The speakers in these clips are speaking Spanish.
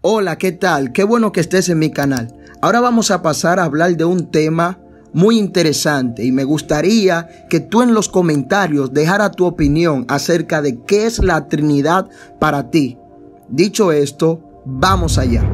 Hola, ¿qué tal? Qué bueno que estés en mi canal. Ahora vamos a pasar a hablar de un tema muy interesante y me gustaría que tú en los comentarios dejaras tu opinión acerca de qué es la Trinidad para ti. Dicho esto, vamos allá.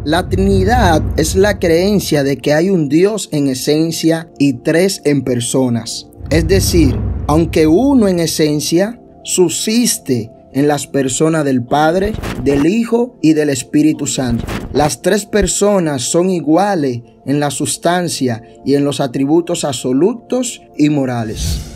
La Trinidad es la creencia de que hay un Dios en esencia y tres en personas. Es decir, aunque uno en esencia subsiste en las personas del Padre, del Hijo y del Espíritu Santo. Las tres personas son iguales en la sustancia y en los atributos absolutos y morales.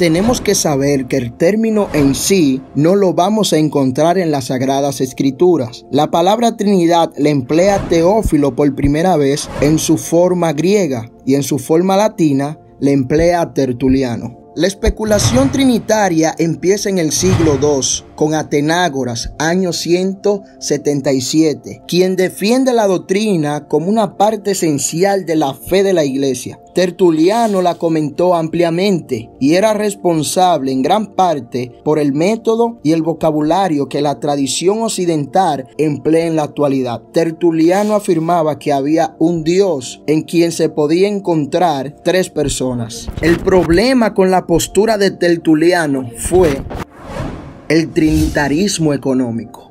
Tenemos que saber que el término en sí no lo vamos a encontrar en las Sagradas Escrituras. La palabra Trinidad la emplea Teófilo por primera vez en su forma griega y en su forma latina la emplea Tertuliano. La especulación trinitaria empieza en el siglo II con Atenágoras, año 177, quien defiende la doctrina como una parte esencial de la fe de la iglesia. Tertuliano la comentó ampliamente y era responsable en gran parte por el método y el vocabulario que la tradición occidental emplea en la actualidad. Tertuliano afirmaba que había un Dios en quien se podía encontrar tres personas. El problema con la postura de Tertuliano fue el trinitarismo económico.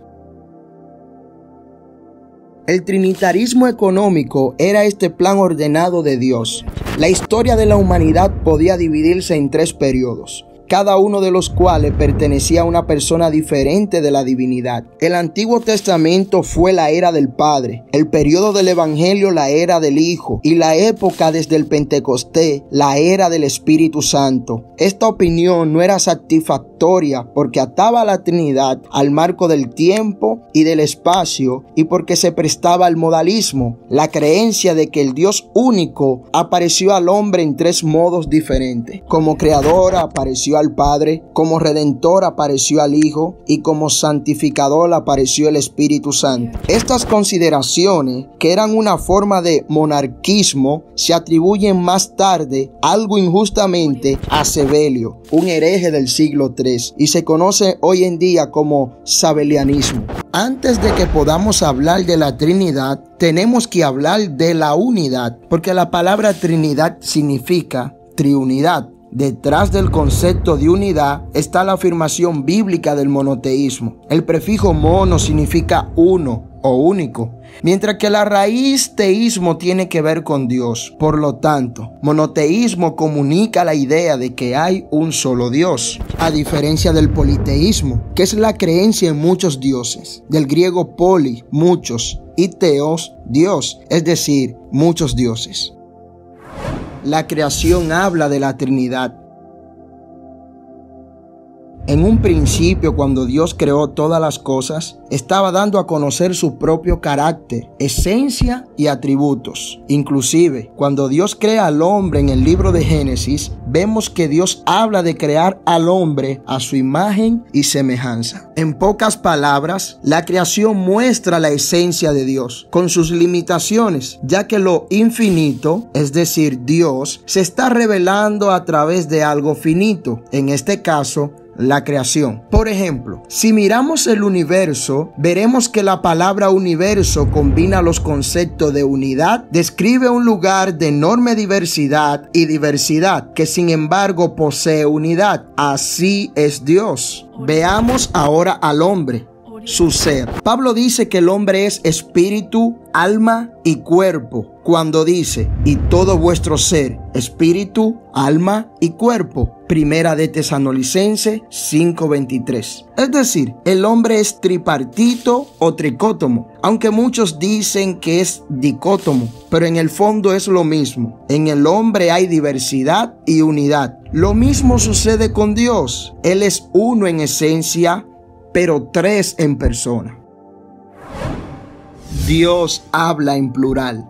El trinitarismo económico era este plan ordenado de Dios. La historia de la humanidad podía dividirse en tres periodos, cada uno de los cuales pertenecía a una persona diferente de la divinidad. El Antiguo Testamento fue la era del Padre, el periodo del Evangelio la era del Hijo y la época desde el Pentecostés la era del Espíritu Santo. Esta opinión no era satisfactoria porque ataba a la Trinidad al marco del tiempo y del espacio y porque se prestaba al modalismo, la creencia de que el Dios único apareció al hombre en tres modos diferentes. Como creador apareció al Padre, como redentor apareció al Hijo y como santificador apareció el Espíritu Santo. Estas consideraciones, que eran una forma de monarquismo, se atribuyen más tarde, algo injustamente, a Sabelio, un hereje del siglo III, y se conoce hoy en día como sabelianismo. Antes de que podamos hablar de la Trinidad, tenemos que hablar de la unidad, porque la palabra Trinidad significa triunidad. Detrás del concepto de unidad está la afirmación bíblica del monoteísmo. El prefijo mono significa uno o único, mientras que la raíz teísmo tiene que ver con Dios. Por lo tanto, monoteísmo comunica la idea de que hay un solo Dios, a diferencia del politeísmo, que es la creencia en muchos dioses, del griego poli, muchos, y teos, Dios, es decir, muchos dioses. La creación habla de la Trinidad. En un principio, cuando Dios creó todas las cosas, estaba dando a conocer su propio carácter, esencia y atributos. Inclusive, cuando Dios crea al hombre en el libro de Génesis, vemos que Dios habla de crear al hombre a su imagen y semejanza. En pocas palabras, la creación muestra la esencia de Dios, con sus limitaciones, ya que lo infinito, es decir, Dios, se está revelando a través de algo finito, en este caso, la creación. Por ejemplo, si miramos el universo, veremos que la palabra universo combina los conceptos de unidad, describe un lugar de enorme diversidad y diversidad, que sin embargo posee unidad. Así es Dios. Veamos ahora al hombre, su ser. Pablo dice que el hombre es espíritu, alma y cuerpo, cuando dice, y todo vuestro ser, espíritu, alma y cuerpo. Primera de Tesalonicenses 5:23. Es decir, el hombre es tripartito o tricótomo, aunque muchos dicen que es dicótomo, pero en el fondo es lo mismo. En el hombre hay diversidad y unidad. Lo mismo sucede con Dios. Él es uno en esencia, pero tres en persona. Dios habla en plural.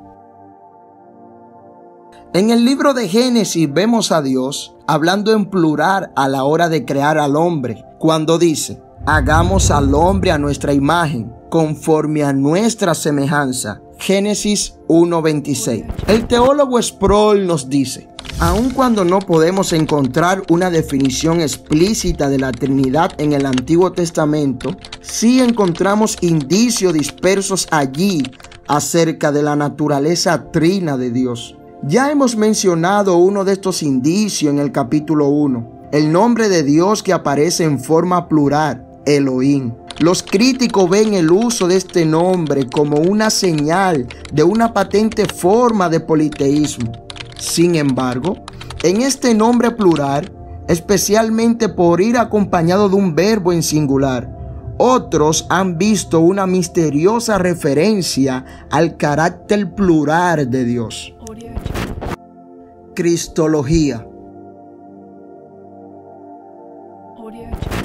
En el libro de Génesis vemos a Dios hablando en plural a la hora de crear al hombre, cuando dice, hagamos al hombre a nuestra imagen, conforme a nuestra semejanza. Génesis 1:26. El teólogo Sproul nos dice, Aun cuando no podemos encontrar una definición explícita de la Trinidad en el Antiguo Testamento, sí encontramos indicios dispersos allí acerca de la naturaleza trina de Dios. Ya hemos mencionado uno de estos indicios en el capítulo 1, el nombre de Dios que aparece en forma plural, Elohim. Los críticos ven el uso de este nombre como una señal de una patente forma de politeísmo. Sin embargo, en este nombre plural, especialmente por ir acompañado de un verbo en singular, otros han visto una misteriosa referencia al carácter plural de Dios. Cristología.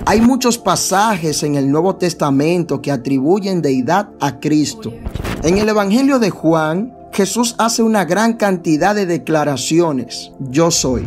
Hay muchos pasajes en el Nuevo Testamento que atribuyen deidad a Cristo. En el Evangelio de Juan, Jesús hace una gran cantidad de declaraciones. Yo soy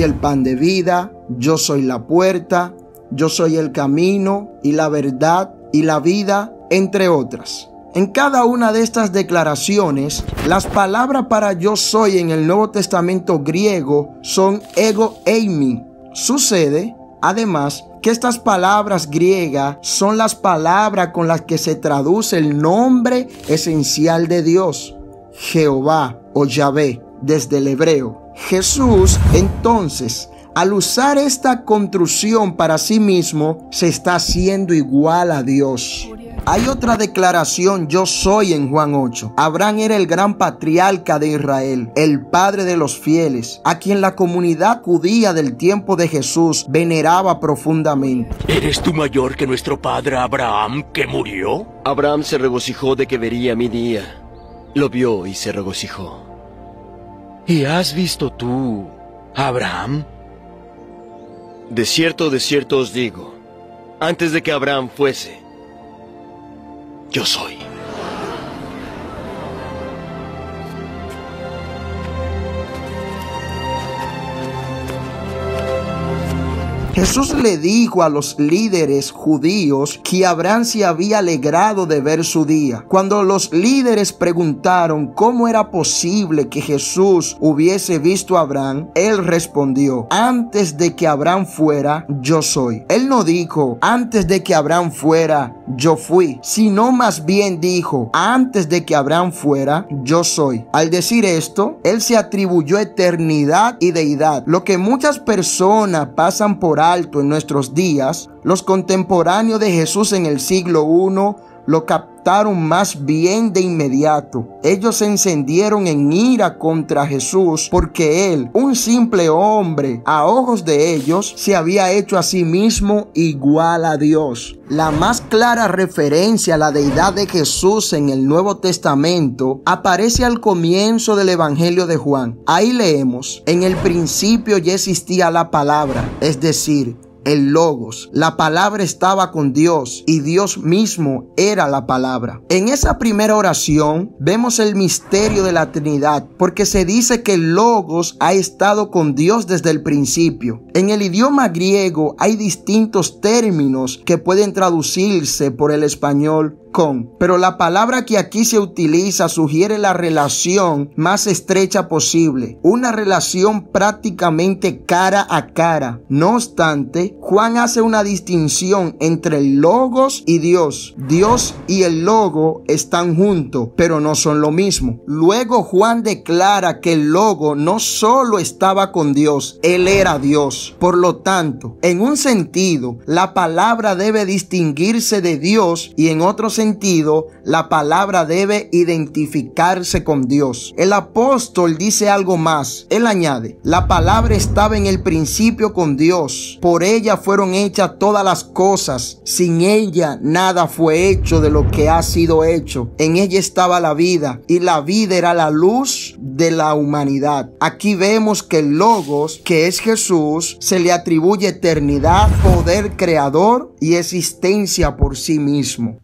el pan de vida, yo soy la puerta, yo soy el camino y la verdad y la vida, entre otras. En cada una de estas declaraciones, las palabras para yo soy en el Nuevo Testamento griego son ego eimi. Sucede, además, que estas palabras griegas son las palabras con las que se traduce el nombre esencial de Dios, Jehová o Yahvé, desde el hebreo. Jesús, entonces, al usar esta construcción para sí mismo, se está haciendo igual a Dios. Hay otra declaración, yo soy, en Juan 8. Abraham era el gran patriarca de Israel, el padre de los fieles, a quien la comunidad judía del tiempo de Jesús veneraba profundamente. ¿Eres tú mayor que nuestro padre Abraham, que murió? Abraham se regocijó de que vería mi día. Lo vio y se regocijó. ¿Y has visto tú, Abraham? De cierto os digo, antes de que Abraham fuese, yo soy. Jesús le dijo a los líderes judíos que Abraham se había alegrado de ver su día. Cuando los líderes preguntaron cómo era posible que Jesús hubiese visto a Abraham, él respondió, antes de que Abraham fuera, yo soy. Él no dijo, antes de que Abraham fuera, yo fui, sino más bien dijo, antes de que Abraham fuera, yo soy. Al decir esto, él se atribuyó eternidad y deidad, lo que muchas personas pasan por alto en nuestros días. Los contemporáneos de Jesús en el siglo I lo captaron más bien de inmediato. Ellos se encendieron en ira contra Jesús porque él, un simple hombre, a ojos de ellos, se había hecho a sí mismo igual a Dios. La más clara referencia a la deidad de Jesús en el Nuevo Testamento aparece al comienzo del Evangelio de Juan. Ahí leemos, en el principio ya existía la palabra, es decir, el Logos. La palabra estaba con Dios y Dios mismo era la palabra. En esa primera oración vemos el misterio de la Trinidad, porque se dice que el Logos ha estado con Dios desde el principio. En el idioma griego hay distintos términos que pueden traducirse por el español con, pero la palabra que aquí se utiliza sugiere la relación más estrecha posible, una relación prácticamente cara a cara. No obstante, Juan hace una distinción entre el Logos y Dios. Dios y el Logo están juntos, pero no son lo mismo. Luego Juan declara que el Logo no solo estaba con Dios, él era Dios. Por lo tanto, en un sentido, la palabra debe distinguirse de Dios y en otro sentido, la palabra debe identificarse con Dios. El apóstol dice algo más. Él añade, la palabra estaba en el principio con Dios. Por ella fueron hechas todas las cosas. Sin ella nada fue hecho de lo que ha sido hecho. En ella estaba la vida y la vida era la luz de la humanidad. Aquí vemos que el Logos, que es Jesús, se le atribuye eternidad, poder creador y existencia por sí mismo.